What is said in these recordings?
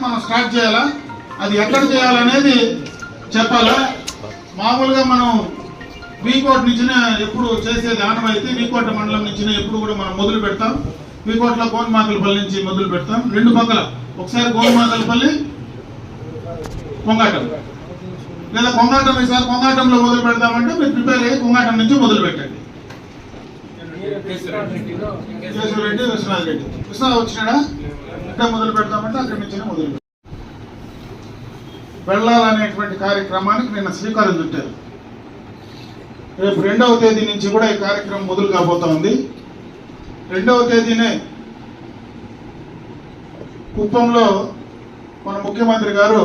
మనం స్టార్ట్ చేయాలా, అది ఎక్కడ చేయాలనేది చెప్పాలా. మామూలుగా మనం వీకోట నుంచి ఎప్పుడు చేసేది ఆనవాయితీ, వీకోట మండలం నుంచి ఎప్పుడు కూడా మనం మొదలు పెడతాం. వీకోటలో కోనమాకలపల్లి నుంచి మొదలు పెడతాం. రెండు పక్కల ఒకసారి కోనమాకలపల్లి కొంగాటం, లేదా కొంగాటం ఈసారి కొంగాటంలో మొదలు పెడతామంటే మీరు ప్రిపేర్ అయ్యి కొంగాటం నుంచి మొదలు పెట్టండి. కేశవరెడ్డి, విశ్వనాథ్ రెడ్డి, విశ్వనాథ్ వచ్చినాడా, ఇక్కడ మొదలు పెడతామంటే అక్కడి నుంచి మొదలు పెడతాం. వెళ్ళాలనేటువంటి కార్యక్రమానికి నిన్న శ్రీకారం చుట్టారు. రేపు 2వ తేదీ నుంచి కూడా ఈ కార్యక్రమం మొదలు కాబోతా ఉంది. 2వ తేదీనే కుప్పంలో మన ముఖ్యమంత్రి గారు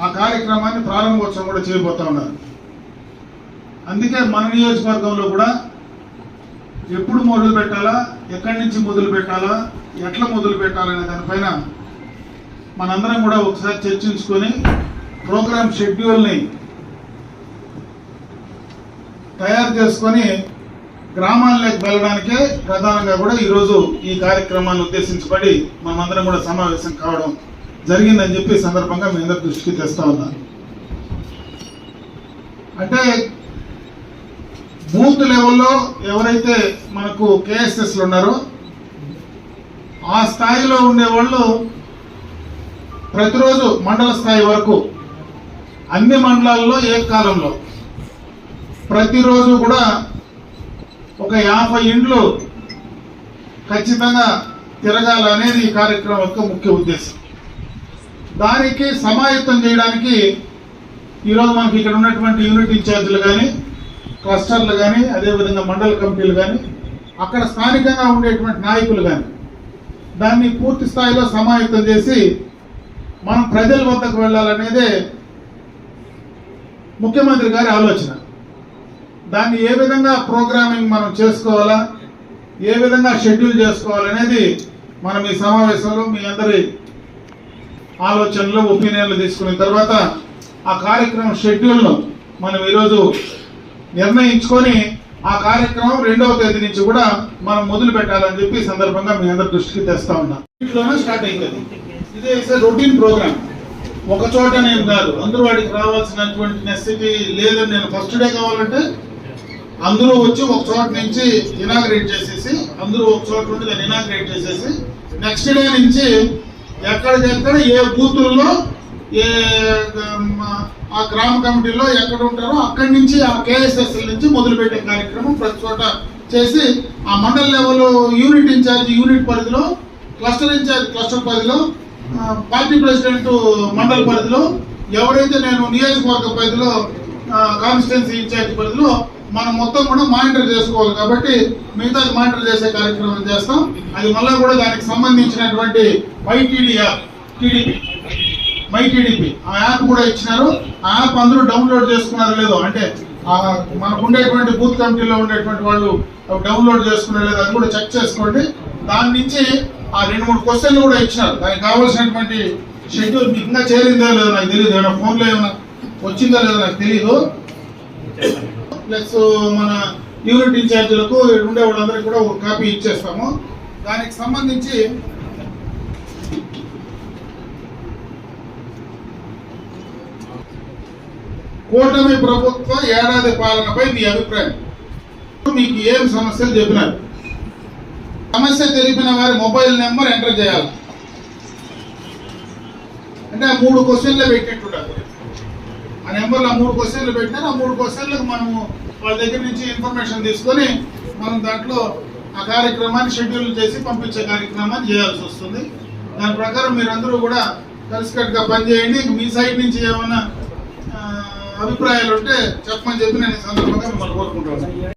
ఆ కార్యక్రమాన్ని ప్రారంభోత్సవం కూడా చేయబోతా ఉన్నారు. అందుకే మన నియోజకవర్గంలో కూడా ఎప్పుడు మొదలు పెట్టాలా, ఎక్కడి నుంచి మొదలు పెట్టాలా, ఎట్లా మొదలు పెట్టాలనే దానిపైన మనందరం కూడా ఒకసారి చర్చించుకొని ప్రోగ్రామ్ షెడ్యూల్ని తయారు చేసుకొని గ్రామాల్లోకి వెళ్ళడానికే ప్రధానంగా కూడా ఈరోజు ఈ కార్యక్రమాన్ని ఉద్దేశించబడి మనమందరం కూడా సమావేశం కావడం జరిగిందని చెప్పి సందర్భంగా మీ అందరి దృష్టికి తెస్తా ఉన్నాను. అంటే బూత్ లెవెల్లో ఎవరైతే మనకు కేఎస్ఎస్లు ఉన్నారో ఆ స్థాయిలో ఉండేవాళ్ళు ప్రతిరోజు మండల స్థాయి వరకు అన్ని మండలాల్లో ఏకకాలంలో ప్రతిరోజు కూడా ఒక 50 ఇండ్లు ఖచ్చితంగా తిరగాలనేది ఈ కార్యక్రమం యొక్క ముఖ్య ఉద్దేశం. దానికి సమాయత్తం చేయడానికి ఈరోజు మనకి ఇక్కడ ఉన్నటువంటి యూనిట్ ఇన్ఛార్జీలు కానీ, క్లస్టర్లు కానీ, అదేవిధంగా మండల కమిటీలు కానీ, అక్కడ స్థానికంగా ఉండేటువంటి నాయకులు కానీ దాన్ని పూర్తి స్థాయిలో సమాయత్తం చేసి మనం ప్రజల వద్దకు వెళ్ళాలనేదే ముఖ్యమంత్రి గారి ఆలోచన. దాన్ని ఏ విధంగా ప్రోగ్రామింగ్ మనం చేసుకోవాలా, ఏ విధంగా షెడ్యూల్ చేసుకోవాలనేది మనం ఈ సమావేశంలో మీ అందరి ఆలోచనలు, ఒపీనియన్లు తీసుకున్న తర్వాత ఆ కార్యక్రమం షెడ్యూల్ను మనం ఈరోజు నిర్ణయించుకొని ఆ కార్యక్రమం 2వ తేదీ నుంచి కూడా మనం మొదలు పెట్టాలని చెప్పి సందర్భంగా మీ అందరి దృష్టికి తెస్తా ఉన్నాం. ఇంట్లోనే స్టార్ట్ అవుతుంది. ఇదే రొటీన్ ప్రోగ్రామ్, ఒక చోట నేను కాదు, అందరూ వాడికి రావాల్సినటువంటి నెసెసిటీ లేదని నేను ఫస్ట్ డే కావాలంటే అందరూ వచ్చి ఒక చోట నుంచి ఇనాగ్రేట్ చేసేసి, అందరూ ఒక చోట నుండి దాన్ని ఇనాగ్రేట్ చేసేసి నెక్స్ట్ డే నుంచి ఎక్కడికెక్కడ ఏ బూతుల్లో ఏ ఆ గ్రామ కమిటీలో ఎక్కడ ఉంటారో అక్కడి నుంచి ఆ కేఎస్ఎస్ఎల్ నుంచి మొదలుపెట్టే కార్యక్రమం ప్రతి చోట చేసి ఆ మండల లెవెల్లో యూనిట్ ఇన్ఛార్జ్ యూనిట్ పరిధిలో, క్లస్టర్ ఇన్ఛార్జ్ క్లస్టర్ పరిధిలో, పార్టీ ప్రెసిడెంట్ మండల పరిధిలో, ఎవరైతే నేను నియోజకవర్గ పరిధిలో కాన్స్టిట్యున్సీ ఇన్ఛార్జ్ పరిధిలో మనం మొత్తం కూడా మానిటర్ చేసుకోవాలి. కాబట్టి మిగతా మానిటర్ చేసే కార్యక్రమం చేస్తాం. అది మళ్ళా కూడా దానికి సంబంధించినటువంటి మైటీడీపీ ఆ యాప్ కూడా ఇచ్చినారు. ఆ యాప్ అందరూ డౌన్లోడ్ చేసుకున్నారో లేదో, అంటే మనకు ఉండేటువంటి బూత్ కమిటీలో ఉండేటువంటి వాళ్ళు డౌన్లోడ్ చేసుకున్నారో లేదో అది కూడా చెక్ చేసుకోండి. దాని నుంచి ఆ 2-3 క్వశ్చన్లు కూడా ఇచ్చినారు. దానికి కావాల్సినటువంటి షెడ్యూల్ మీకు ఇంకా చేరిందో లేదో నాకు తెలియదు, ఏమైనా ఫోన్లో ఏమైనా వచ్చిందో లేదో నాకు తెలియదు. ప్లస్ మన యూనిట్ ఇన్ఛార్జీలకు ఉండే వాళ్ళందరికీ కూడా ఒక కాపీ ఇచ్చేస్తాము. దానికి సంబంధించి కూటమి ప్రభుత్వ ఏడాది పాలనపై మీ అభిప్రాయం, మీకు ఏం సమస్యలు చెప్పినారు, సమస్య తెలిపిన వారి మొబైల్ నెంబర్ ఎంటర్ చేయాలి. అంటే ఆ 3 క్వశ్చన్లు పెట్టినట్టుంటారు. ఆ నెంబర్లో 3 క్వశ్చన్లు పెట్టినారు. ఆ 3 క్వశ్చన్లకు మనము వాళ్ళ దగ్గర నుంచి ఇన్ఫర్మేషన్ తీసుకొని మనం దాంట్లో ఆ కార్యక్రమాన్ని షెడ్యూల్ చేసి పంపించే కార్యక్రమాన్ని చేయాల్సి వస్తుంది. దాని ప్రకారం మీరందరూ కూడా కలిసికట్టుగా పనిచేయండి. మీ సైడ్ నుంచి ఏమైనా అభిప్రాయాలు ఉంటే చెప్పమని చెప్పి నేను ఈ సందర్భంగా మిమ్మల్ని కోరుకుంటున్నాను.